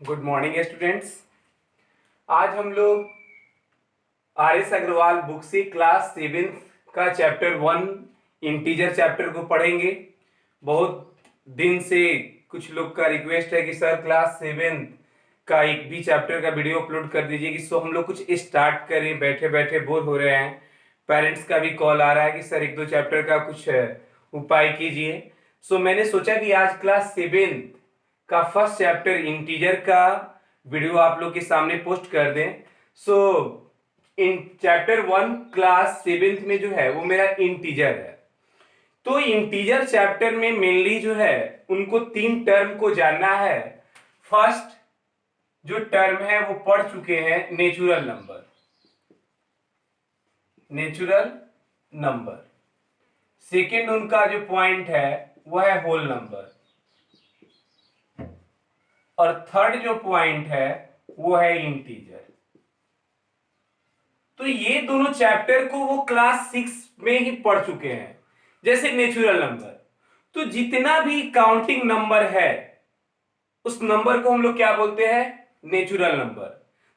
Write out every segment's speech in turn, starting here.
Good morning students. आज हम लोग आर एस अग्रवाल बुक से क्लास 7 का चैप्टर 1 इंटीजर चैप्टर को पढ़ेंगे। बहुत दिन से कुछ लोग का रिक्वेस्ट है कि सर क्लास 7 का एक भी चैप्टर का वीडियो अपलोड कर दीजिए, कि सो हम लोग कुछ स्टार्ट करें, बैठे बैठे बोर हो रहे हैं। पेरेंट्स का भी कॉल आ रहा है कि सर एक दो चैप्टर का कुछ उपाय कीजिए। सो मैंने सोचा कि आज क्लास 7 का फर्स्ट चैप्टर इंटीजर का वीडियो आप लोग के सामने पोस्ट कर दें। सो इन चैप्टर 1 क्लास 7 में जो है वो मेरा इंटीजर है। तो इंटीजर चैप्टर में मेनली जो है उनको 3 टर्म को जानना है। फर्स्ट जो टर्म है वो पढ़ चुके हैं, natural number. Natural number second उनका जो पॉइंट है वो है होल नंबर, और थर्ड जो पॉइंट है वो है इंटीजर। तो ये दोनों चैप्टर को वो क्लास 6 में ही पढ़ चुके हैं। जैसे नेचुरल नंबर, तो जितना भी काउंटिंग नंबर है उस नंबर को हम लोग क्या बोलते हैं, नेचुरल नंबर।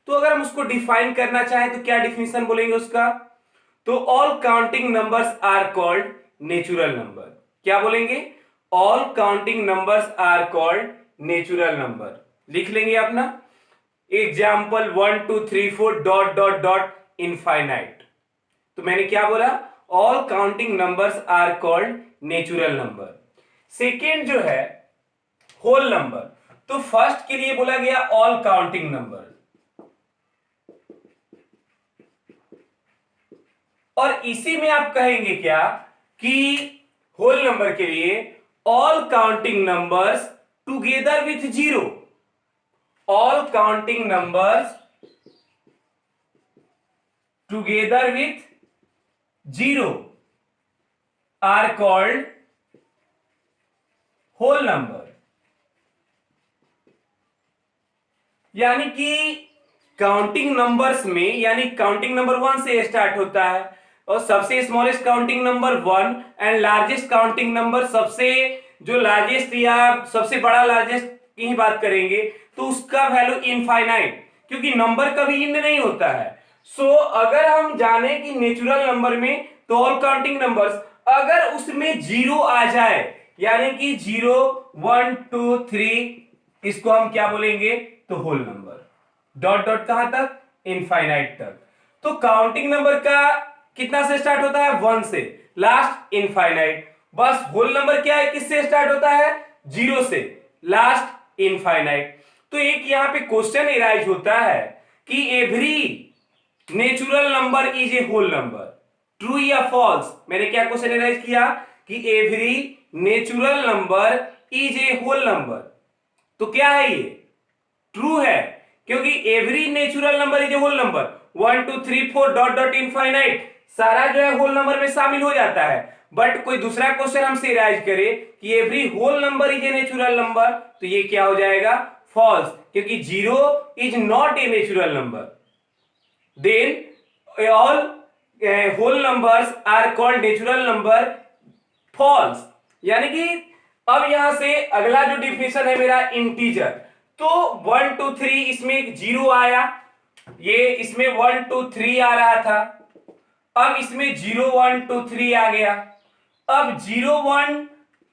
तो अगर हम उसको डिफाइन करना चाहें तो क्या डिफिनेशन बोलेंगे उसका, तो all counting numbers are called natural number. क्या बोलेंगे, all counting numbers are called natural number. लिख लेंगे अपना example 1 2 3 4 dot dot dot infinite. तो मैंने क्या बोला, all counting numbers are called natural number. Second जो है होल नंबर, तो फर्स्ट के लिए बोला गया ऑल काउंटिंग नंबर, और इसी में आप कहेंगे क्या कि होल नंबर के लिए all counting numbers together with zero. All counting numbers together with zero are called whole number. यानी कि काउंटिंग नंबर्स में, यानी काउंटिंग नंबर 1 से स्टार्ट होता है, और सबसे smallest counting number 1 and largest counting number, सबसे जो लार्जेस्ट या सबसे बड़ा लार्जेस्ट की ही बात करेंगे तो उसका वैल्यू इनफाइनाइट, क्योंकि नंबर कभी इंड नहीं होता है। सो अगर हम जाने कि नेचुरल नंबर में तो ऑल काउंटिंग नंबर्स, अगर उसमें जीरो आ जाए, यानी कि 0 1 2 3, इसको हम क्या बोलेंगे, तो होल नंबर। डॉट डॉट कहां तक, इनफाइनाइट तक। तो काउंटिंग नंबर का कितना से स्टार्ट होता है, 1 से, लास्ट इनफाइनाइट। बस होल नंबर क्या है, किससे स्टार्ट होता है, 0 से, लास्ट इनफाइनाइट। तो एक यहां पे क्वेश्चन एराइज होता है कि every natural number is a whole number, true या फॉल्स। मैंने क्या क्वेश्चन एराइज किया कि every natural number is a whole number. तो क्या है ये, ट्रू है, क्योंकि every natural number is a whole number. 1 2 3 4 dot dot infinite सारा जो है होल नंबर में शामिल हो जाता है। बट कोई दूसरा क्वेश्चन हमसे राइज करे कि every whole number is a natural number, तो ये क्या हो जाएगा, फॉल्स, क्योंकि 0 is not a natural number. Then all whole numbers are called natural number, false. यानी कि अब यहां से अगला जो डिफिनेशन है मेरा इंटीजर, तो 1 2 3 इसमें एक जीरो आया, ये इसमें 1 2 3 आ रहा था, अब इसमें 0 1 2 3 आ गया। अब 0 1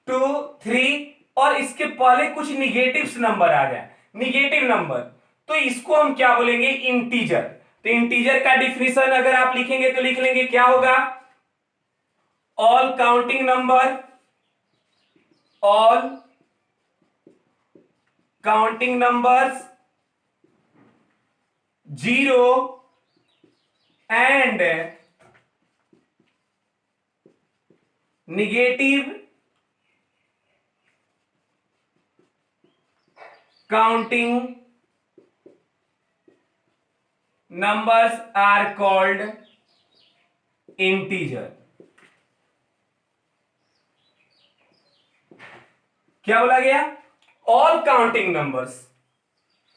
2 3 और इसके पहले कुछ निगेटिव्स नंबर आ जाए, निगेटिव नंबर, तो इसको हम क्या बोलेंगे, इंटीजर। तो इंटीजर का डिफिनेशन अगर आप लिखेंगे तो लिख लेंगे, क्या होगा, all counting number, all counting numbers 0 and negative counting numbers are called integer. क्या बोला गया, all counting numbers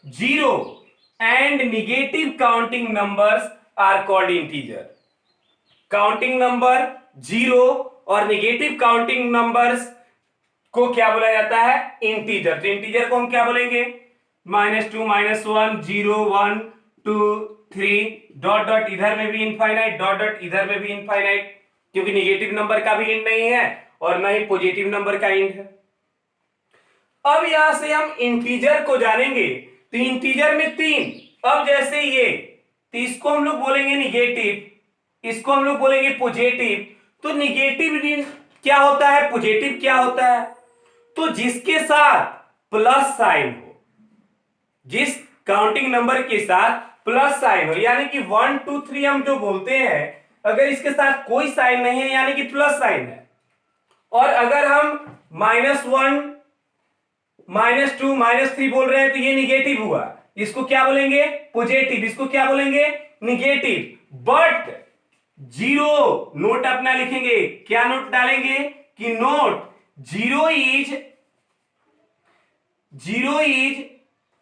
0 and negative counting numbers are called integer. Counting number 0 और नेगेटिव काउंटिंग नंबर्स को क्या बोला जाता है, इंटीजर। तो इंटीजर को हम क्या बोलेंगे, -2 -1 0 1 2 3 डॉट डॉट इधर में भी इनफाइनाइट, डॉट डॉट इधर में भी इनफाइनाइट, क्योंकि निगेटिव नंबर का भी इंड नहीं है और ना ही पॉजिटिव नंबर का इंड है। अब यहां से हम इंटीजर को जानेंगे, तो इंटीजर में 3। अब जैसे ये, तो इसको हम लोग बोलेंगे निगेटिव, इसको हम लोग बोलेंगे पॉजिटिव। तो निगेटिव क्या होता है, पॉजिटिव क्या होता है? तो जिसके साथ प्लस साइन हो, जिस काउंटिंग नंबर के साथ प्लस साइन हो, यानी कि 1 2 3 हम जो बोलते हैं, अगर इसके साथ कोई साइन नहीं है यानी कि प्लस साइन है, और अगर हम -1 -2 -3 बोल रहे हैं तो ये निगेटिव हुआ, इसको क्या बोलेंगे, पॉजिटिव, इसको क्या बोलेंगे, निगेटिव। बट जीरो नोट अपना लिखेंगे, क्या नोट डालेंगे कि note zero is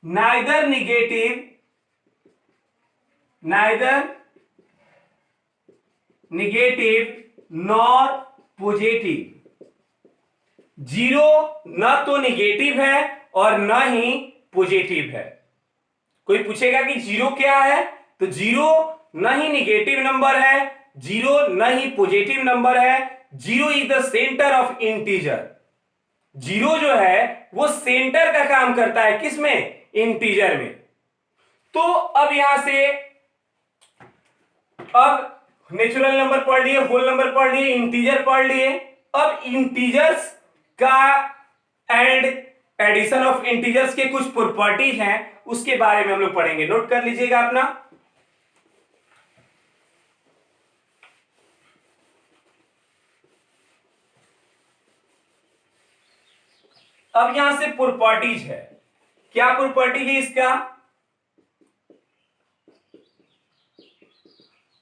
neither negative nor positive. Zero न तो निगेटिव है और न ही पॉजिटिव है। कोई पूछेगा कि जीरो क्या है, तो जीरो न ही निगेटिव नंबर है, जीरो न ही पॉजिटिव नंबर है, zero is the centre of integer. Zero जो है वो सेंटर का काम करता है, किसमें, इंटीजर में। तो अब यहां से, अब नेचुरल नंबर पढ़ लिए, होल नंबर पढ़ लिए, इंटीजर पढ़ लिए। अब इंटीजर्स का एंड एडिशन ऑफ इंटीजर्स के कुछ प्रॉपर्टीज हैं, उसके बारे में हम लोग पढ़ेंगे, नोट कर लीजिएगा अपना। अब यहां से प्रॉपर्टीज है, क्या प्रॉपर्टी है इसका,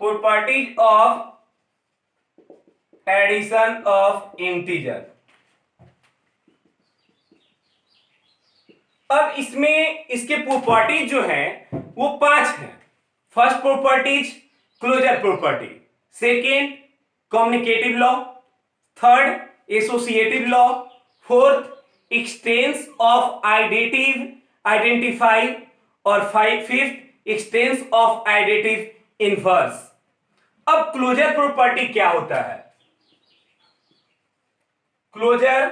properties of addition of integer. अब इसमें इसके प्रॉपर्टीज जो हैं वो 5 हैं। First properties closure property, second communicative law, third associative law, fourth existence of identify, और फिफ्थ एक्सटेंस ऑफ आइडेंटिव इनवर्स। अब क्लोजर प्रॉपर्टी क्या होता है, क्लोजर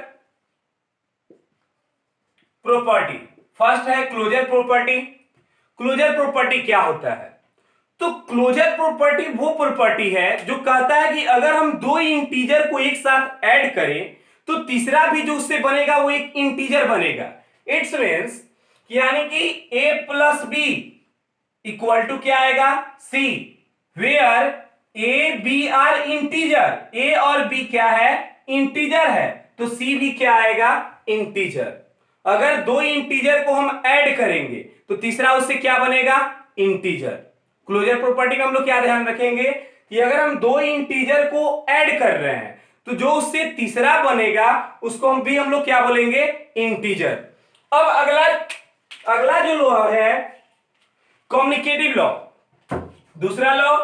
प्रॉपर्टी, फर्स्ट है क्लोजर प्रॉपर्टी। क्लोजर प्रॉपर्टी क्या होता है, तो क्लोजर प्रॉपर्टी वो प्रॉपर्टी है जो कहता है कि अगर हम दो इंटीजर को एक साथ ऐड करें तो तीसरा भी जो उससे बनेगा वो एक इंटीजर बनेगा। इट्स मीन्स यानी कि a plus B equal to क्या आएगा, c, where a b are integer, a और b क्या है, इंटीजर है, तो c भी क्या आएगा, इंटीजर। अगर दो इंटीजर को हम ऐड करेंगे तो तीसरा उससे क्या बनेगा, इंटीजर। क्लोजर प्रॉपर्टी में हम लोग क्या ध्यान रखेंगे कि अगर हम दो इंटीजर को ऐड कर रहे हैं तो जो उससे तीसरा बनेगा उसको हम लोग क्या बोलेंगे, इंटीजर। अब अगला जो लॉ है कम्युनिकेटिव लॉ, दूसरा लॉ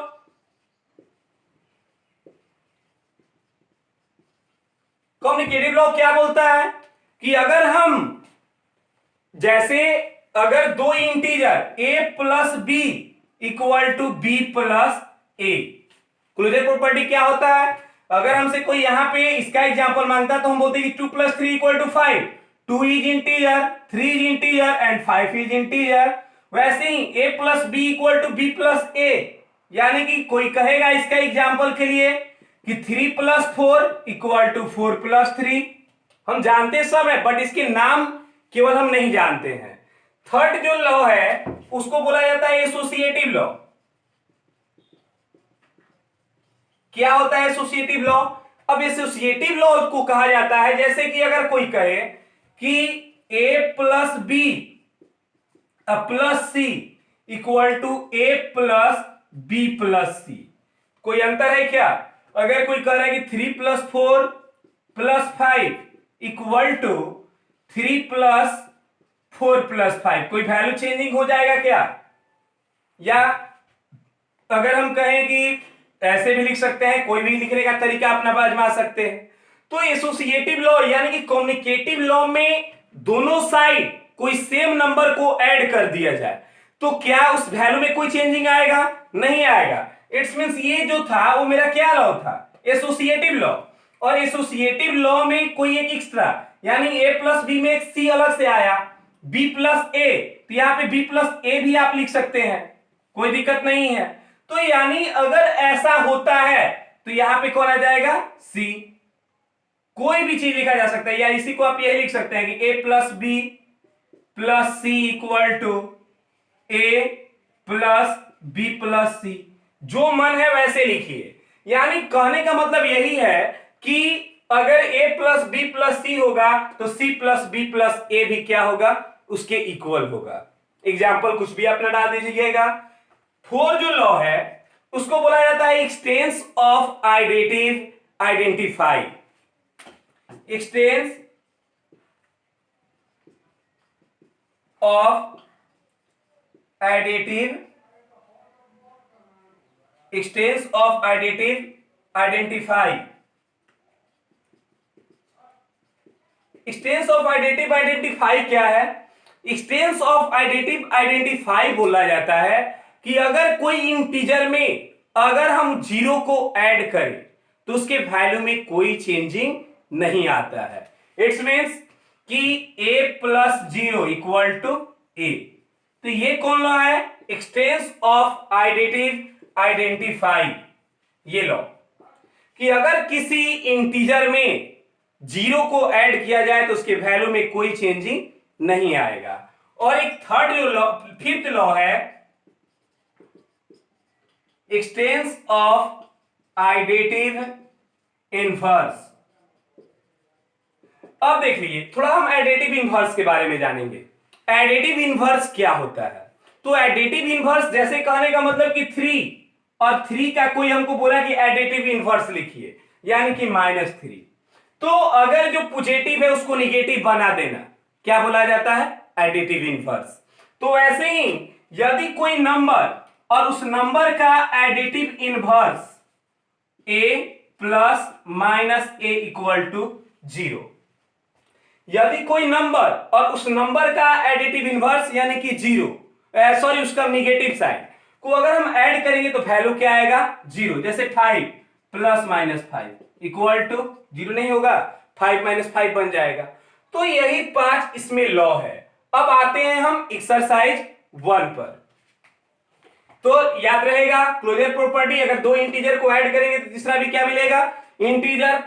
कम्युनिकेटिव लॉ क्या बोलता है कि अगर हम, जैसे अगर दो integer a plus B equal to B plus A, closure property क्या होता है, अगर हमसे कोई यहां पे इसका एग्जांपल मांगता तो हम बोलते हैं कि 2 + 3 = 5, 2 is integer, 3 is integer and 5 is integer. वैसे ही a plus B equal to B plus A, यानी कि कोई कहेगा इसका एग्जांपल के लिए कि 3 + 4 इक्वल टू 4 + 3। हम जानते सब है बट इसके नाम केवल हम नहीं जानते हैं। थर्ड जो लॉ है उसको बोला जाता है एसोसिएटिव लॉ। क्या होता है एसोसिएटिव लॉ, अब एसोसिएटिव लॉ को कहा जाता है जैसे कि अगर कोई कहे कि a plus B plus C equal to a plus B plus C, कोई अंतर है क्या, अगर कोई कह रहा है कि 3 + 4 + 5 इक्वल टू 3 + 4 + 5, कोई वैल्यू चेंजिंग हो जाएगा क्या, या अगर हम कहें कि ऐसे भी लिख सकते हैं, कोई भी लिखने का तरीका अपना आजमा सकते हैं। तो एसोसिएटिव लॉ यानी कि कम्युनिकेटिव लॉ में दोनों साइड कोई सेम नंबर को ऐड कर दिया जाए तो क्या उस वैल्यू में कोई चेंजिंग आएगा? नहीं आएगा। इट्स मींस ये जो था वो मेरा क्या लॉ था? Associative law. और एसोसिएटिव लॉ में कोई एक एक्स्ट्रा, यानी a प्लस बी में एक c अलग से आया, b प्लस ए, तो यहां पे b प्लस ए भी आप लिख सकते हैं, कोई दिक्कत नहीं है। तो यानी अगर ऐसा होता है तो यहां पे कौन आ जाएगा? c। कोई भी चीज लिखा जा सकता है, या इसी को आप यही लिख सकते हैं कि a plus B plus C equal to A plus B plus C. जो मन है वैसे लिखिए। यानी कहने का मतलब यही है कि अगर a प्लस बी प्लस सी होगा तो c प्लस बी प्लस ए भी क्या होगा? उसके इक्वल होगा। एग्जाम्पल कुछ भी अपना डाल दीजिएगा। फोर जो लॉ है उसको बोला जाता है existence of additive identify. Existence of additive, extents of additive identify। extents of additive identify क्या है? extents of additive identify बोला जाता है कि अगर कोई इंटीजर में अगर हम जीरो को ऐड करें तो उसके वैल्यू में कोई चेंजिंग नहीं आता है। इट्स मीन्स कि a plus zero equal to A. तो ये कौन लॉ है? Existence of additive identify. ये लॉ कि अगर किसी इंटीजर में जीरो को ऐड किया जाए तो उसके वैल्यू में कोई चेंजिंग नहीं आएगा। और एक थर्ड जो लॉ, फिफ्थ लॉ है एक्सटेंस ऑफ आइडेटिव इनवर्स। अब देख लीजिए, थोड़ा हम एडिटिव इनवर्स के बारे में जानेंगे। एडिटिव इनवर्स क्या होता है? तो एडिटिव इनवर्स जैसे कहने का मतलब कि 3 और 3 का कोई हमको बोला कि एडिटिव इनवर्स लिखिए, यानी कि -3। तो अगर जो पॉजिटिव है उसको निगेटिव बना देना क्या बोला जाता है? Additive inverse. तो ऐसे ही यदि कोई नंबर और उस नंबर का additive inverse a plus minus A equal to 0, यदि कोई नंबर और उस नंबर का एडिटिव इनवर्स यानी कि उसका निगेटिव साइन को अगर हम ऐड करेंगे तो वैल्यू क्या आएगा? 0। जैसे 5 प्लस माइनस 5 इक्वल टू 0 नहीं होगा, 5 माइनस 5 बन जाएगा। तो यही 5 इसमें लॉ है। अब आते हैं हम एक्सरसाइज 1 पर। तो याद रहेगा क्लोजर प्रॉपर्टी, अगर दो इंटीजर को ऐड करेंगे तो तीसरा भी क्या मिलेगा? इंटीजर।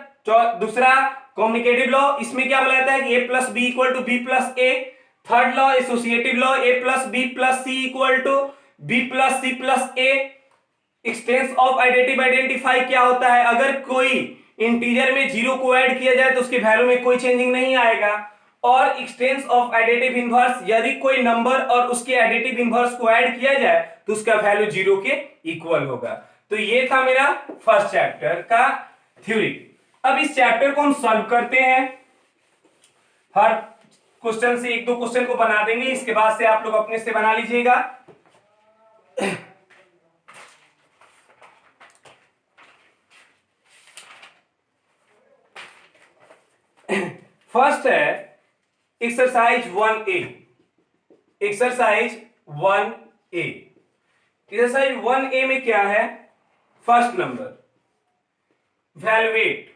दूसरा कम्युनिकेटिव लॉ, इसमें क्या बोला जाता है कि a plus B equal to B plus A. Third law associative law, a plus B plus C equal to B plus C plus A. Existence of additive identify क्या होता है? अगर कोई इंटीजर में जीरो को ऐड किया जाए तो उसके वैल्यू में कोई चेंजिंग नहीं आएगा। और एक्सटेंस ऑफ एडिटिव इनवर्स, यदि कोई नंबर और उसके एडिटिव इनवर्स को ऐड किया जाए तो उसका वैल्यू 0 के इक्वल होगा। तो ये था मेरा फर्स्ट चैप्टर का थ्योरी। अब इस चैप्टर को हम सॉल्व करते हैं। हर क्वेश्चन से एक दो क्वेश्चन को बना देंगे, इसके बाद से आप लोग अपने से बना लीजिएगा। फर्स्ट है exercise 1A। Exercise 1A। Exercise 1A में क्या है? First number valuate.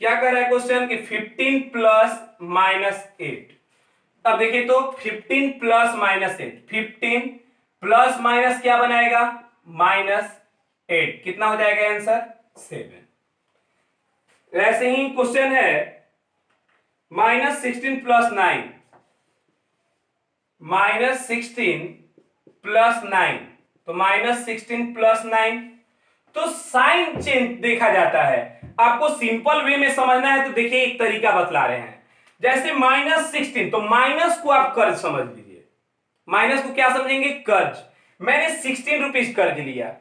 क्या कर रहा है क्वेश्चन कि 15 प्लस माइनस 8। अब देखिए तो 15 प्लस माइनस 8, 15 प्लस माइनस क्या बनाएगा? -8। कितना हो जाएगा आंसर? 7। ऐसे ही क्वेश्चन है -16 प्लस 9, -16 प्लस 9, तो -16 प्लस 9। तो साइन चेंज देखा जाता है। आपको सिंपल वे में समझना है तो देखिए एक तरीका बतला रहे हैं। जैसे -16, तो माइनस को आप कर्ज समझ लीजिए। माइनस को क्या समझेंगे? कर्ज। मैंने 16 रुपीज कर्ज लिया।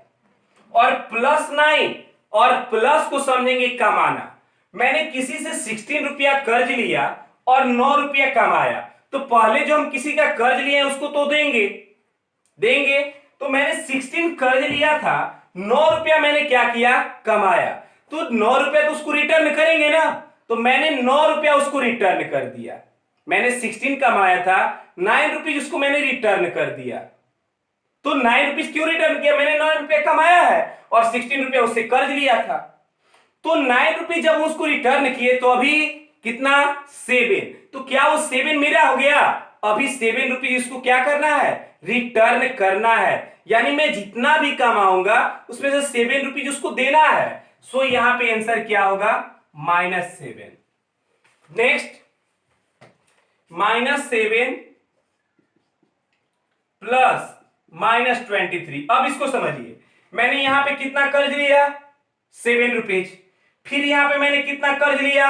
और +9 और प्लस को समझेंगे कमाना। मैंने किसी से 16 रुपया कर्ज लिया और 9 रुपया कमाया, तो पहले जो हम किसी का कर्ज लिए उसको तो देंगे। तो मैंने 16 कर्ज लिया था, 9 रुपया मैंने क्या किया? कमाया। तो 9 रुपया तो उसको रिटर्न करेंगे ना, तो मैंने 9 रुपया उसको रिटर्न कर दिया। मैंने 16 कमाया था, 9 रुपीज उसको मैंने रिटर्न कर दिया। तो 9 रुपीज क्यों रिटर्न किया? मैंने 9 रुपये कमाया है और 16 रुपया उससे कर्ज लिया था। तो 9 रुपीज जब उसको रिटर्न किए तो अभी कितना? 7। तो क्या वो 7 मेरा हो गया? अभी 7 रुपीज इसको क्या करना है? रिटर्न करना है। यानी मैं जितना भी कमाऊंगा उसमें से 7 रुपीज उसको देना है। सो यहां पे आंसर क्या होगा? -7। Next, -7 plus -23। अब इसको समझिए, मैंने यहां पे कितना कर्ज लिया? 7 रुपीज। फिर यहां पे मैंने कितना कर्ज लिया?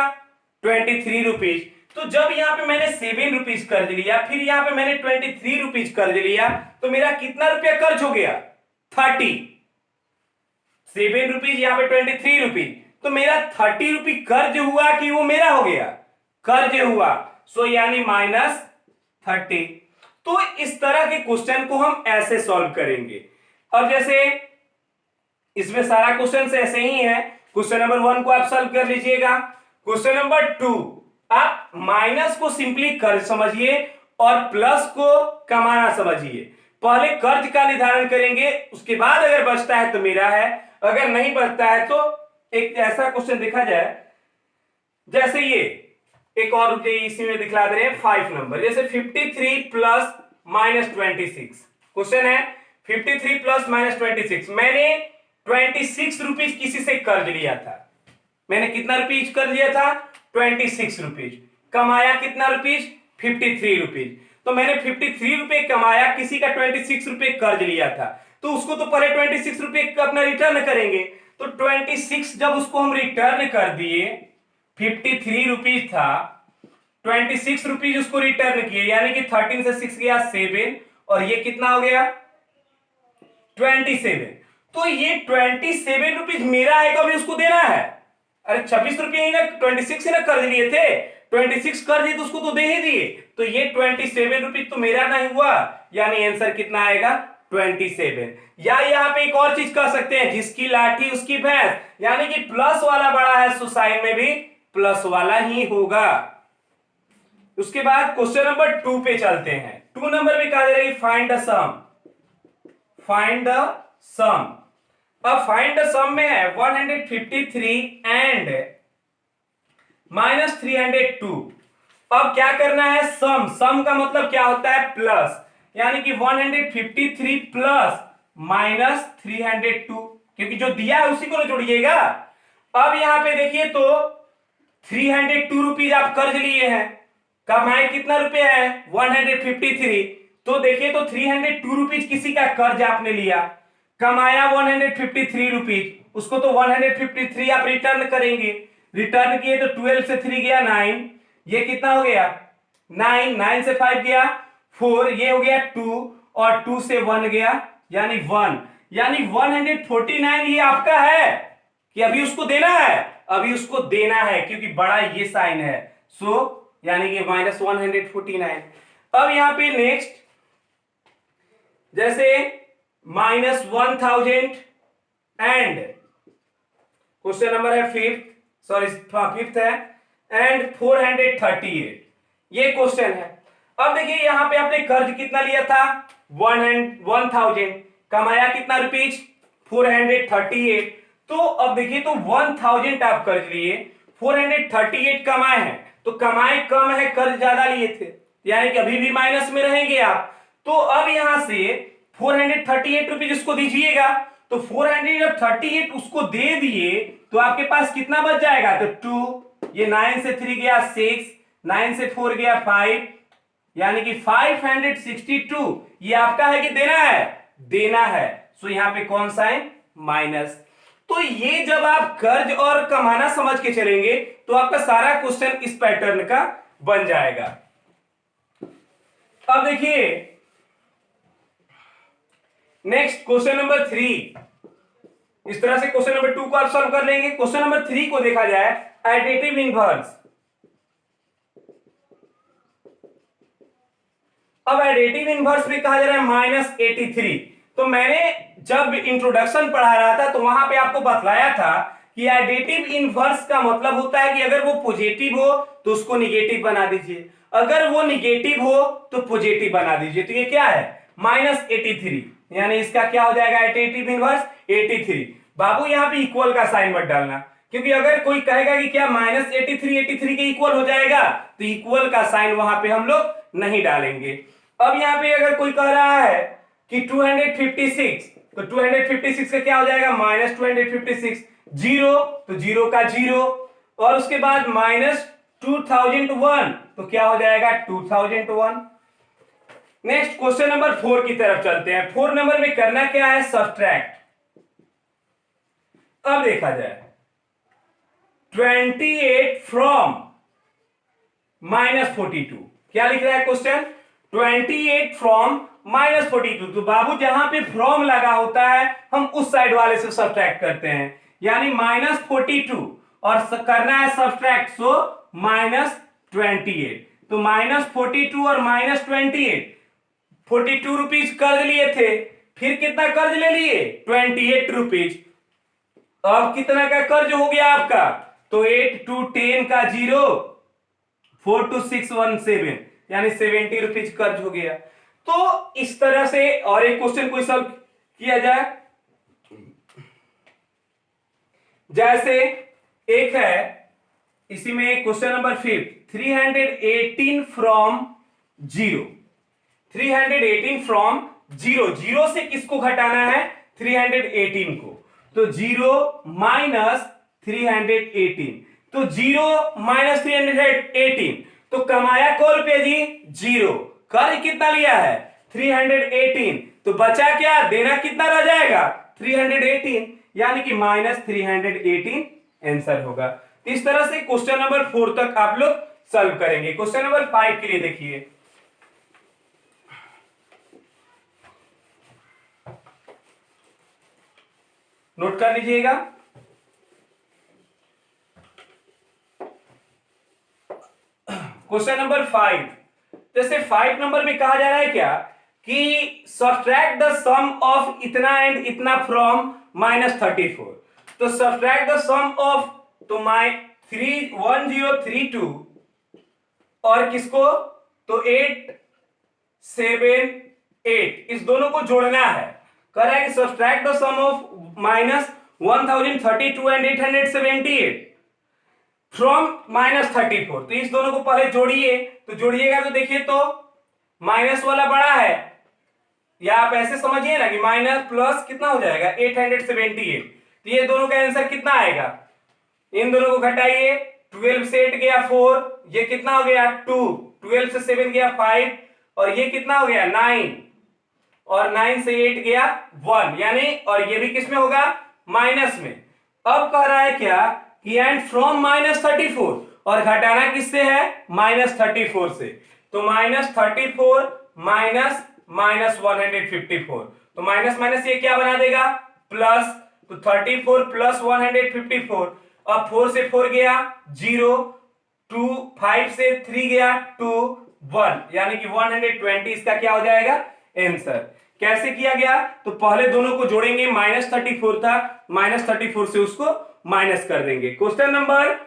23 रुपीज। तो जब यहां पे मैंने 7 रुपीज कर्ज लिया, फिर यहां पे मैंने 23 रुपीज कर्ज लिया, तो मेरा कितना रुपया कर्ज हो गया? 30। 7 रुपीज, यहां पे 23 रुपीज, तो मेरा 30 रुपी कर्ज हुआ कि वो मेरा हो गया? कर्ज हुआ। सो यानी -30। तो इस तरह के क्वेश्चन को हम ऐसे सॉल्व करेंगे। अब जैसे इसमें सारा क्वेश्चन ऐसे ही है। क्वेश्चन नंबर 1 को आप सॉल्व कर लीजिएगा। क्वेश्चन नंबर 2, आप माइनस को सिंपली कर्ज समझिए और प्लस को कमाना समझिए। पहले कर्ज का निर्धारण करेंगे, उसके बाद अगर बचता है तो मेरा है, अगर नहीं बचता है तो एक ऐसा क्वेश्चन देखा जाए जैसे ये एक और इसी में दिखला दे रहे हैं 5 नंबर, जैसे 53 प्लस -26। क्वेश्चन है 53 प्लस -26। मैंने 26 रुपीज किसी से कर्ज लिया था। मैंने कितना रुपीज कर्ज लिया था? 26 रुपीज। कमाया कितना रुपीज? 53 रुपीज। तो मैंने 53 रुपए कमाया, किसी का 26 रुपए कर्ज लिया था, तो उसको तो पहले 26 रुपए अपना रिटर्न करेंगे। तो 26 जब उसको हम रिटर्न कर दिए, 53 रुपीज था, 26 रुपीज उसको रिटर्न किए, यानी कि 13 से 6 गया 7, और ये कितना हो गया? 27। तो ये 27 रुपीज मेरा है, कभी उसको देना है। अरे 26 रुपये ही ना, 26 ही ना कर्ज लिए थे, 26 कर्ज दिए तो उसको तो दे ही दिए। तो ये 27 रुपीज तो मेरा नहीं हुआ, यानी आंसर कितना आएगा? 27। या यहां पे एक और चीज कह सकते हैं, जिसकी लाठी उसकी भैंस, यानी कि प्लस वाला बड़ा है सो साइन में भी प्लस वाला ही होगा। उसके बाद क्वेश्चन नंबर 2 पे चलते हैं। 2 नंबर में कहा जा रहा है find the sum. Find the sum. अब फाइंड द सम में है 153 एंड -302। अब क्या करना है? सम। सम का मतलब क्या होता है? प्लस, यानी कि 153 प्लस -302, क्योंकि जो दिया है उसी को ना जोड़िएगा। अब यहां पे देखिए तो 302 रुपीज आप कर्ज लिए हैं, कमाए कितना रुपए है? 153। तो देखिए तो 302 रुपीज किसी का कर्ज आपने लिया, कमाया 153 रुपीज, उसको तो 153 आप रिटर्न करेंगे। रिटर्न किए तो 12 से 3 गया 9, ये कितना हो गया? 9। 9 से 5 गया 4, ये हो गया 2, और 2 से 1 गया यानी 1, यानी 149 ये आपका है कि अभी उसको देना है? अभी उसको देना है, क्योंकि बड़ा ये साइन है। सो यानी कि -149। अब यहां पे नेक्स्ट जैसे -1000 एंड क्वेश्चन नंबर है फिफ्थ है, एंड 438, ये क्वेश्चन है। अब देखिए यहां पे आपने कर्ज कितना लिया था? 1000। कमाया कितना रुपीज? 438। तो अब देखिए तो 1000 आप कर्ज लिए, 438 कमाए हैं, तो कमाए कम है, कर्ज ज्यादा लिए थे, यानी कि अभी भी माइनस में रहेंगे आप। तो अब यहां से 438 रुपीज इसको दीजिएगा, तो 438 उसको दे दिए तो आपके पास कितना बच जाएगा? तो 2, ये 9 से 3 गया 6, 9 से 4 गया 5, यानी कि 562 ये आपका है कि देना है? देना है। सो यहां पे कौन सा है? माइनस। तो ये जब आप कर्ज और कमाना समझ के चलेंगे तो आपका सारा क्वेश्चन इस पैटर्न का बन जाएगा। अब देखिए नेक्स्ट क्वेश्चन नंबर 3। इस तरह से क्वेश्चन नंबर 2 को आप सॉल्व कर लेंगे। क्वेश्चन नंबर 3 को देखा जाए एडिटिव इनवर्स। अब एडिटिव इनवर्स में कहा जा रहा है -83। तो मैंने जब इंट्रोडक्शन पढ़ा रहा था तो वहां पे आपको बतलाया था कि एडिटिव इनवर्स का मतलब होता है कि अगर वो पॉजिटिव हो तो उसको निगेटिव बना दीजिए, अगर वो निगेटिव हो तो पॉजिटिव बना दीजिए। तो ये क्या है -83, यानी इसका क्या हो जाएगा एडिटिव इनवर्स 83। बाबू यहाँ पे इक्वल का साइन मत डालना, क्योंकि अगर कोई कहेगा कि क्या -83 के इक्वल हो जाएगा तो इक्वल का साइन वहां पे हम लोग नहीं डालेंगे। अब यहाँ पे अगर कोई कह रहा है कि 256, तो 256 का क्या हो जाएगा -256, जीरो तो जीरो का जीरो, और उसके बाद -2001 तो क्या हो जाएगा 2001। नेक्स्ट क्वेश्चन नंबर 4 की तरफ चलते हैं। 4 नंबर में करना क्या है सब्ट्रैक्ट। अब देखा जाए 28 फ्रॉम -42, क्या लिख रहा है क्वेश्चन 28 फ्रॉम -42। तो बाबू जहां पे फ्रॉम लगा होता है हम उस साइड वाले से सब्ट्रैक्ट करते हैं, यानी -42 और करना है सब्ट्रैक्ट, सो -28। तो -42 और -28, 42 रुपीज कर्ज लिए थे, फिर कितना कर्ज ले लिए 28 रुपीज। अब कितना का कर्ज हो गया आपका, तो 8 to 10 का 0, 4 to 6 17, यानी 70 रुपीज कर्ज हो गया। तो इस तरह से और एक क्वेश्चन कोई सॉल्व किया जाए, जैसे एक है इसी में क्वेश्चन नंबर 5, 318 फ्रॉम 0, 318 फ्रॉम 0, 0 से किसको घटाना है 318 को, तो 0 माइनस 318, तो 0 माइनस 318, तो कमाया कौन रुपये जी 0, कर्ज कितना लिया है 318, तो बचा क्या देना कितना रह जाएगा 318, यानी कि -318 आंसर होगा। इस तरह से क्वेश्चन नंबर 4 तक आप लोग सॉल्व करेंगे। क्वेश्चन नंबर 5 के लिए देखिए, नोट कर लीजिएगा। क्वेश्चन नंबर 5, जैसे 5 नंबर में कहा जा रहा है क्या कि सब्ट्रैक्ट द सम ऑफ इतना एंड इतना फ्रॉम -34, तो सब्ट्रैक्ट द सम ऑफ, तो 1032 और किसको, तो 878, इस दोनों को जोड़ना है। कह रहा है कि subtract the sum of -1032 and 878 from -34, तो इस दोनों को पहले जोड़िए, तो जोड़िएगा तो देखिए तो माइनस वाला बड़ा है, या आप ऐसे समझिए ना कि माइनस प्लस कितना हो जाएगा 878, तो ये दोनों का आंसर कितना आएगा, इन दोनों को घटाइए, 12 से 8 गया 4, ये कितना हो गया 2, 12 से 7 गया 5, और ये कितना हो गया 9, और 9 से 8 गया 1, यानी और ये भी किसमें होगा माइनस में। अब कह रहा है क्या कि एंड फ्रॉम -34, और घटाना किससे है -34 से, तो -34 माइनस -154, तो माइनस माइनस ये क्या बना देगा प्लस, तो 34 प्लस 154, अब 4 से 4 गया 0, 2 5 से 3 गया 2 1, यानी कि 120 इसका क्या हो जाएगा आंसर। कैसे किया गया, तो पहले दोनों को जोड़ेंगे, -34 था, -34 से उसको माइनस कर देंगे। क्वेश्चन नंबर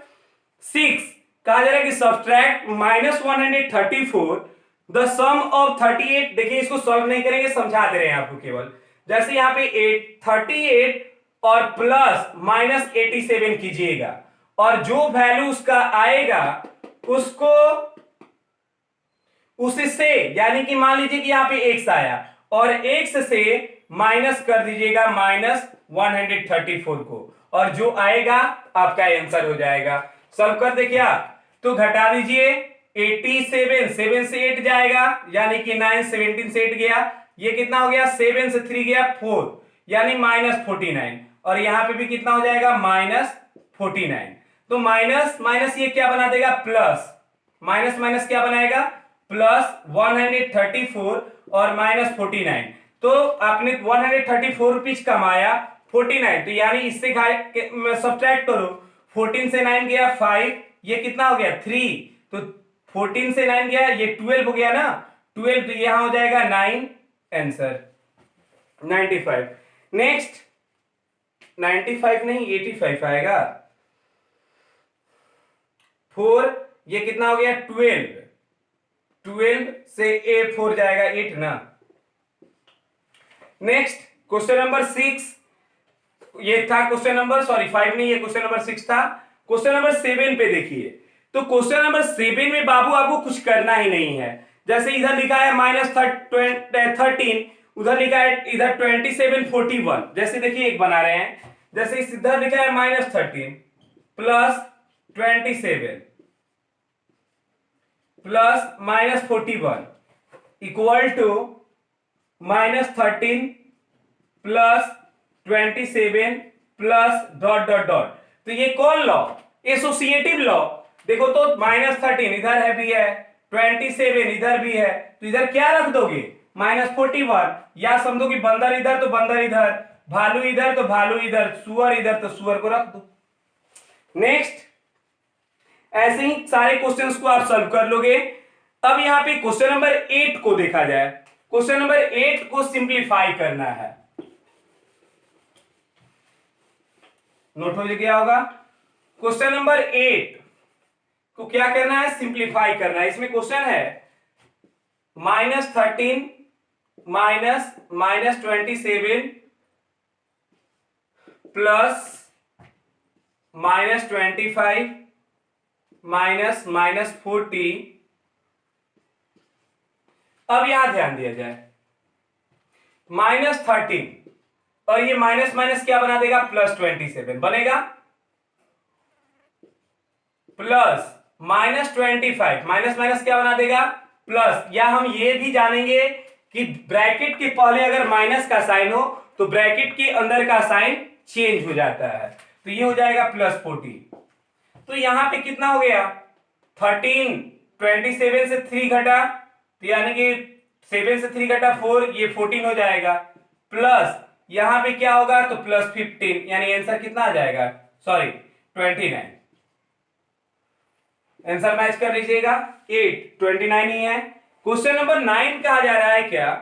6 कहा जा रहा है कि सब्ट्रैक्ट -134 द सम ऑफ 38, देखिए इसको सॉल्व नहीं करेंगे, समझा दे रहे हैं आपको केवल, जैसे यहां पे 38 और प्लस -87 कीजिएगा, और जो वैल्यू उसका आएगा उसको उससे, यानी कि मान लीजिए कि यहां पे x आया और x से माइनस कर दीजिएगा -134 को, और जो आएगा आपका आंसर हो जाएगा। सॉल्व कर दे क्या, तो घटा दीजिए 87, 7 से 8 जाएगा, यानी कि 9, 17 से 8 गया, ये कितना हो गया 7 से 3 गया 4, यानी -49, और यहां पे भी कितना हो जाएगा -49, तो माइनस माइनस ये क्या बना देगा प्लस, माइनस माइनस क्या बनाएगा प्लस 134 और -49, तो आपने 134 रुपीज कमाया 49, तो यानी इससे सब्ट्रैक्ट करो, 14 से 9 गया 5, ये कितना हो गया 3, तो 14 से 9 गया ये 12 हो गया ना 12, तो यहां हो जाएगा 9 आंसर 95। नेक्स्ट 95 नहीं 85 आएगा। 4 ये कितना हो गया 12 से A4 जाएगा 8 ना। नेक्स्ट क्वेश्चन नंबर 6, ये था क्वेश्चन नंबर 5 नहीं, ये क्वेश्चन नंबर 6 था। क्वेश्चन नंबर 7 पे देखिए, तो क्वेश्चन नंबर 7 में बाबू आपको कुछ करना ही नहीं है। जैसे इधर लिखा है -13, उधर लिखा है इधर 27 41। जैसे देखिए एक बना रहे हैं, जैसे इधर लिखा है -13 plus 27 plus -41 equal to -13 plus 27 plus dot dot dot. तो ये कौन लॉ? Associative law. देखो तो -13 इधर है भी है, 27 इधर भी है, तो इधर क्या रख दोगे -41, या समझो कि बंदर इधर तो बंदर इधर, भालू इधर तो भालू इधर, सुअर इधर तो सुअर को रख दो। नेक्स्ट ऐसे ही सारे क्वेश्चंस को आप सॉल्व कर लोगे। अब यहां पे क्वेश्चन नंबर 8 को देखा जाए। क्वेश्चन नंबर 8 को सिंप्लीफाई करना है। नोट हो गया होगा। क्वेश्चन नंबर 8 को क्या करना है? सिंप्लीफाई करना है। इसमें क्वेश्चन है -13 -27 प्लस -25 -40। अब यहां ध्यान दिया जाए, -13 और ये माइनस माइनस क्या बना देगा? +27 बनेगा, प्लस -25 माइनस माइनस क्या बना देगा? प्लस। या हम ये भी जानेंगे कि ब्रैकेट के पहले अगर माइनस का साइन हो तो ब्रैकेट के अंदर का साइन चेंज हो जाता है, तो ये हो जाएगा +40। तो यहां पे कितना हो गया? 13, 27 से 3 घटा, तो यानी कि 7 से 3 घटा 4, ये 14 हो जाएगा, प्लस यहां पे क्या होगा? तो +15, यानी आंसर कितना आ जाएगा? 29। आंसर मैच कर लीजिएगा, 8 29 ही है। क्वेश्चन नंबर 9 कहा जा रहा है क्या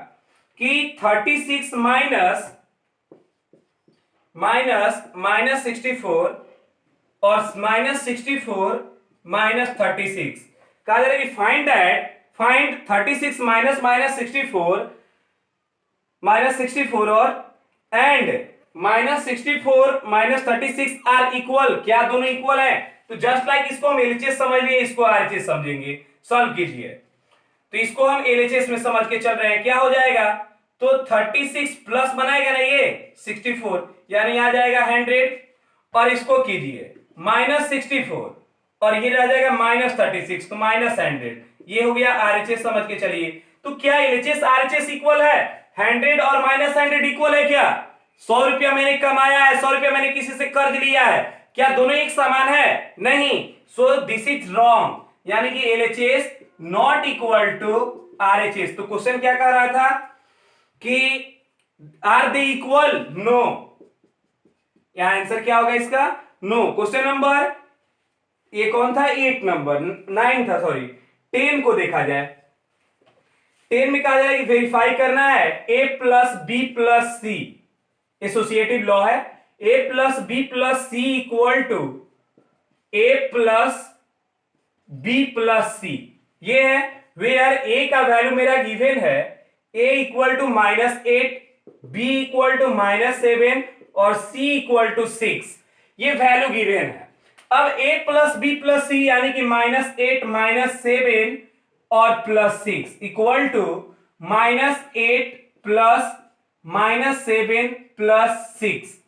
कि 36 माइनस 64 और -64 -36 कहा जा रहा है कि फाइंड 36 -64 और एंड -64 -36 आर इक्वल। क्या दोनों इक्वल है? तो जस्ट लाइक इसको हम एलएचएस समझ लिए, इसको आरएचएस समझेंगे। सॉल्व कीजिए, तो इसको हम एलएचएस में समझ के चल रहे हैं। क्या हो जाएगा? तो 36 प्लस बनाएगा ना ये 64, यानी आ जाएगा 100, और इसको कीजिए -64 और ये रह जाएगा -36, तो -100। ये हो गया आरएचएस, समझ के चलिए। तो क्या एलएचएस आरएचएस इक्वल है? 100 और -100 इक्वल है क्या? 100 रुपया मैंने कमाया है, 100 रुपया मैंने किसी से कर्ज लिया है, क्या दोनों एक समान है? नहीं। सो दिस इज रॉन्ग, यानी कि LHS not equal to RHS. तो क्वेश्चन क्या कह रहा था कि आर दे इक्वल? नो। यहां आंसर क्या होगा इसका? नो। क्वेश्चन नंबर ये कौन था? 8 नंबर 9 था, 10 को देखा जाए। 10 में कहा जा रहा है कि वेरीफाई करना है a plus B plus C, associative law है, a plus B plus C equal to a plus B plus C. ये है वेयर a का वैल्यू मेरा गिवन है, a equal to -8, b equal to -7 और c इक्वल टू 6। ये value given है। अब a प्लस बी प्लस सी यानी कि -8 -7 और +6 इक्वल टू -8 प्लस -7 प्लस 6।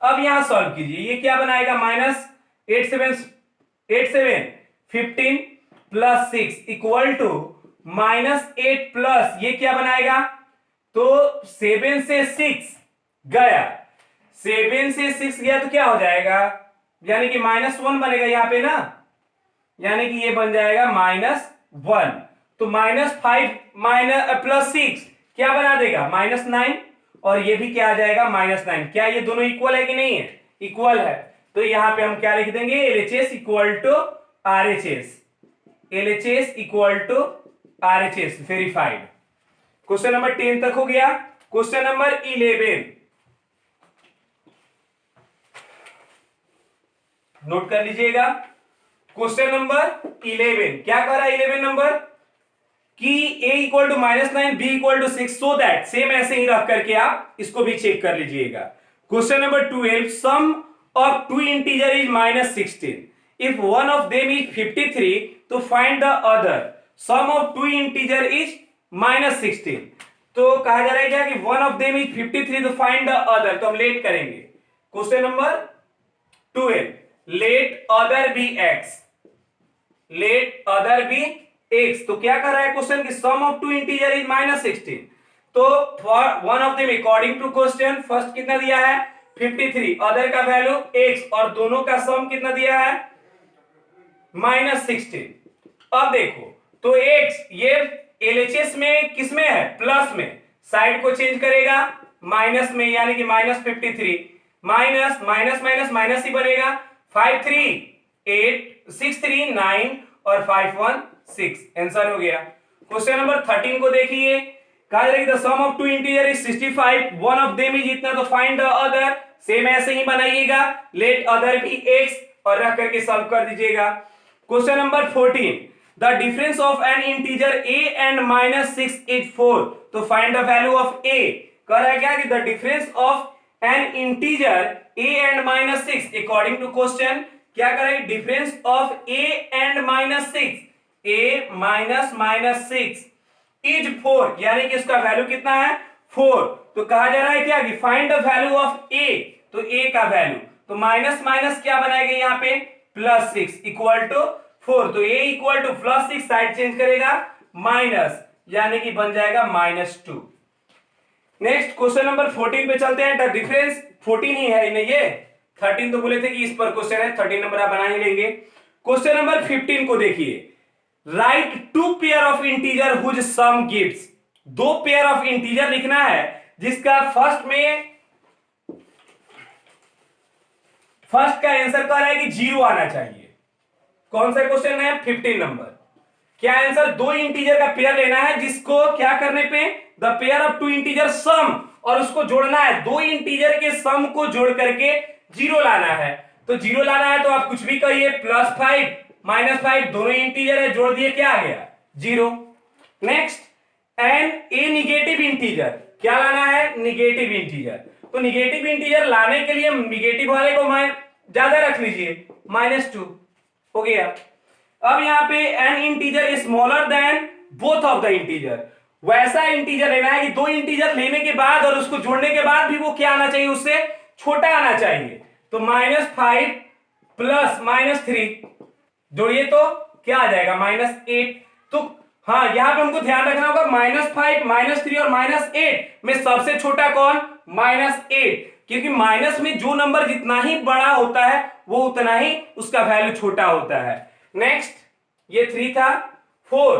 अब यहां सॉल्व कीजिए, ये क्या बनाएगा? -8 7 15 प्लस 6 इक्वल टू -8 प्लस ये क्या बनाएगा? तो 7 से 6 गया, 7 से 6 गया तो क्या हो जाएगा? यानी कि -1 बनेगा यहां पे ना, यानी कि ये बन जाएगा -1। तो -5 प्लस 6 क्या बना देगा? -9, और ये भी क्या आ जाएगा? -9। क्या ये दोनों इक्वल है कि नहीं है? इक्वल है। तो यहां पे हम क्या लिख देंगे? LHS equal to RHS, LHS equal to RHS, verified. Question number 10 तक हो गया। क्वेश्चन नंबर 11, नोट कर लीजिएगा। क्वेश्चन नंबर 11 क्या कह रहा है 11 नंबर कि a equal to -9 b equal to 6 so that same ऐसे ही रख करके आप इसको भी चेक कर लीजिएगा। Question number 12 sum of two integer is -16 if one of them is 53 तो find the other sum of two integer is -16। तो कहा जा रहा है क्या कि वन ऑफ देम इज 53 तो फाइंड द अदर, तो हम लेट करेंगे। Question number 12 let other be x, let other be x। तो क्या कर रहा है क्वेश्चन की sum of two integer is -16, तो for one of them according to question first कितना दिया है 53, अदर का वैल्यू x और दोनों का सम कितना दिया है -16। अब देखो तो x ये LHS में किस में है प्लस में, साइड को चेंज करेगा माइनस में यानी कि -53 माइनस माइनस माइनस माइनस ही बनेगा 5 3 8 6 3 9 और 5 1 6, आंसर हो गया। क्वेश्चन नंबर 13 को देखिए, कहा जा रहा है the sum of two integer is 65, one of them is इतना, तो फाइंड द अदर। सेम ऐसे ही बनाइएगा, लेट अदर भी x और रख करके सॉल्व कर दीजिएगा। Question number 14 the difference of an integer a and -6 is 4, तो find the value of a। कह रहा है क्या कि the difference of an integer a and -6 according to question क्या करें difference of a and -6, a -6 is 4 यानी कि इसका वैल्यू कितना है 4। तो कहा जा रहा है क्या कि find the value of a, तो a का वैल्यू, तो माइनस माइनस क्या बनाएगा यहाँ पे +6 इक्वल टू 4, तो a equal to +6 side change करेगा माइनस यानी कि बन जाएगा -2। नेक्स्ट क्वेश्चन नंबर 14 पे चलते हैं। द डिफरेंस 14 ही है नहीं, ये 13 तो बोले थे कि इस पर क्वेश्चन है, 13 नंबर आप बना ही लेंगे। क्वेश्चन नंबर 15 को देखिए, write two pair of integer whose sum gives, दो पेयर ऑफ इंटीजर लिखना है जिसका फर्स्ट का आंसर कह रहा है कि 0 आना चाहिए। कौन सा क्वेश्चन है 15 नंबर। क्या आंसर दो इंटीजर का पेयर लेना है जिसको क्या करने पे the pair of two integer sum, और उसको जोड़ना है, दो इंटीजर के सम को जोड़ करके 0 लाना है। तो 0 लाना है तो आप कुछ भी कहिए +5 -5 दोनों इंटीजर है, जोड़ दिए क्या आ गया 0। Next an a negative integer, क्या लाना है निगेटिव इंटीजर, तो निगेटिव इंटीजर लाने के लिए निगेटिव वाले को ज्यादा रख लीजिए -2 हो गया। अब यहां पे N integer smaller than both of the integer, वैसा इंटीजर लेना है कि दो इंटीजर लेने के बाद और उसको जोड़ने के बाद भी वो क्या आना चाहिए उससे छोटा आना चाहिए। तो -5 प्लस -3 जोड़िए तो क्या आ जाएगा -8। तो हाँ यहां पे हमको ध्यान रखना होगा -5 -3 और -8 में सबसे छोटा कौन -8, क्योंकि माइनस में जो नंबर जितना ही बड़ा होता है वो उतना ही उसका वैल्यू छोटा होता है। नेक्स्ट ये 3 था। 4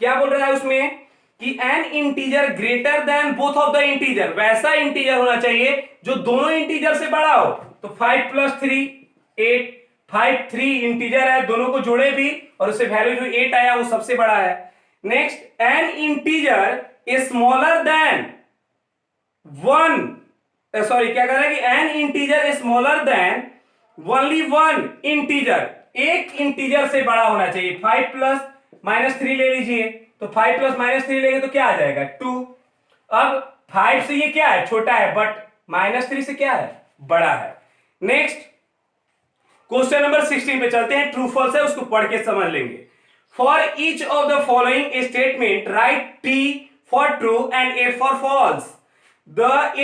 क्या बोल रहा है उसमें कि N integer greater than both of the integer, वैसा इंटीजर होना चाहिए जो दोनों इंटीजर से बड़ा हो। तो 5 + 3 8, 5 3 इंटीजर है, दोनों को जोड़े भी और उससे वैल्यू जो 8 आया वो सबसे बड़ा है। Next N integer smaller than 1, sorry क्या कह रहा है कि N integer smaller than only 1 integer, एक इंटीजर से बड़ा होना चाहिए। 5 + -3 ले लीजिए, तो 5 + -3 लेंगे तो क्या आ जाएगा 2। अब 5 से ये क्या है छोटा है, बट -3 से क्या है बड़ा है। नेक्स्ट क्वेश्चन नंबर 16 पे चलते हैं, ट्रू फॉल्स है उसको पढ़ के समझ लेंगे। For each of the following statement right T for true and A for false. The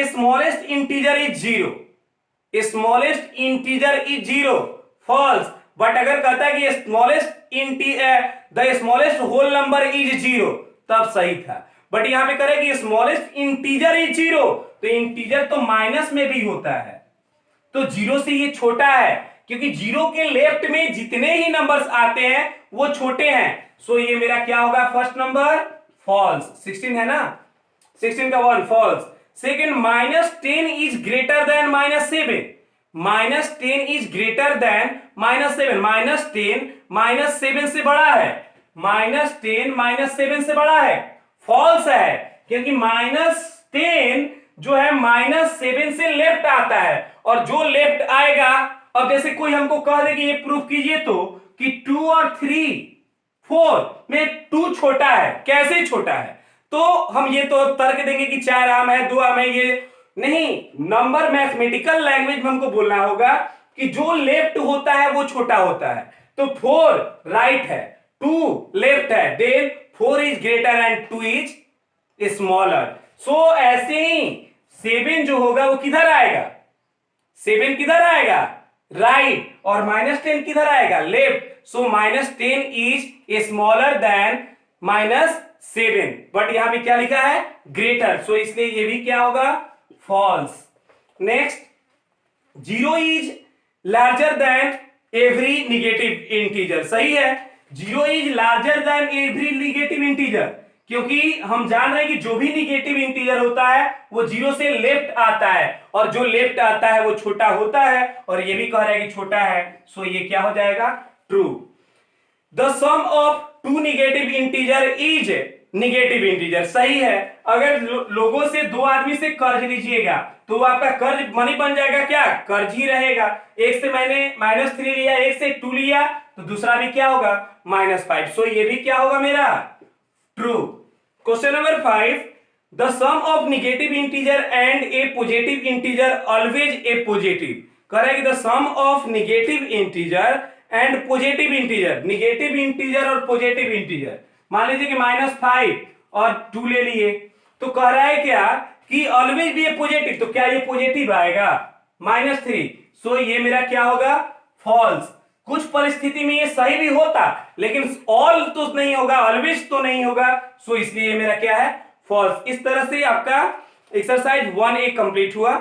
smallest integer is 0, smallest integer is 0 false. But अगर कहता है कि smallest the smallest whole number is 0 तब सही था, बट यहां पे करे कि स्मॉलेस्ट इंटीजर इज 0, तो इंटीजर तो माइनस में भी होता है, तो 0 से ये छोटा है, क्योंकि 0 के लेफ्ट में जितने ही नंबर्स आते हैं वो छोटे हैं। सो ये मेरा क्या होगा फर्स्ट नंबर फॉल्स, 16 है ना, 16 का 1 false. Second -10 is greater than -7, -10 is greater than -7, -10 -7 से बड़ा है, -10 -7 से बड़ा है, फॉल्स है, क्योंकि -10 जो है -7 से लेफ्ट आता है, और जो लेफ्ट आएगा अब जैसे कोई हमको कह दे कि ये प्रूफ कीजिए तो कि 2 और 3 4 में 2 छोटा है, कैसे छोटा है? तो हम ये तो तर्क देंगे कि 4 आम है, 2 आम है, ये नहीं। नंबर मैथमेटिकल लैंग्वेज में हमको बोलना होगा कि जो लेफ्ट होता है वो छोटा होता है। तो 4 राइट है, 2 लेफ्ट है, then 4 is greater and 2 is smaller. So ऐसे ही 7 जो होगा वो किधर आएगा? 7 किधर आएगा? राइट। और -10 किधर आएगा? Left. So -10 is smaller than -7, but यहां पे क्या लिखा है? ग्रेटर। सो इसलिए ये भी क्या होगा? False. Next, 0 is larger than every negative integer. सही है, 0 is larger than every negative integer, क्योंकि हम जान रहे हैं कि जो भी निगेटिव इंटीजर होता है वो 0 से लेफ्ट आता है, और जो लेफ्ट आता है वो छोटा होता है, और ये भी कह रहा है कि छोटा है। सो ये क्या हो जाएगा? True. The sum of two negative integer is negative integer. सही है, अगर लोगों से, 2 आदमी से कर्ज लीजिएगा तो वो आपका कर्ज मनी बन जाएगा, क्या? कर्ज ही रहेगा। एक से मैंने -3 लिया, एक से 2 लिया, तो दूसरा भी क्या होगा? -5। सो ये भी क्या होगा मेरा? True. Question number 5, the sum of negative integer and a positive integer always a positive. Correct. The sum of negative integer and positive integer, negative integer और पॉजिटिव इंटीजर, मान लीजिए कि -5 और 2 ले लिए, तो कह रहा है क्या कि ऑलवेज भी ये पॉजिटिव, तो क्या ये पॉजिटिव आएगा? -3। सो ये मेरा क्या होगा? फॉल्स। कुछ परिस्थिति में ये सही भी होता, लेकिन ऑल तो नहीं होगा, ऑलवेज तो नहीं होगा। सो इसलिए ये मेरा क्या है? फॉल्स। इस तरह से आपका एक्सरसाइज 1A कंप्लीट हुआ।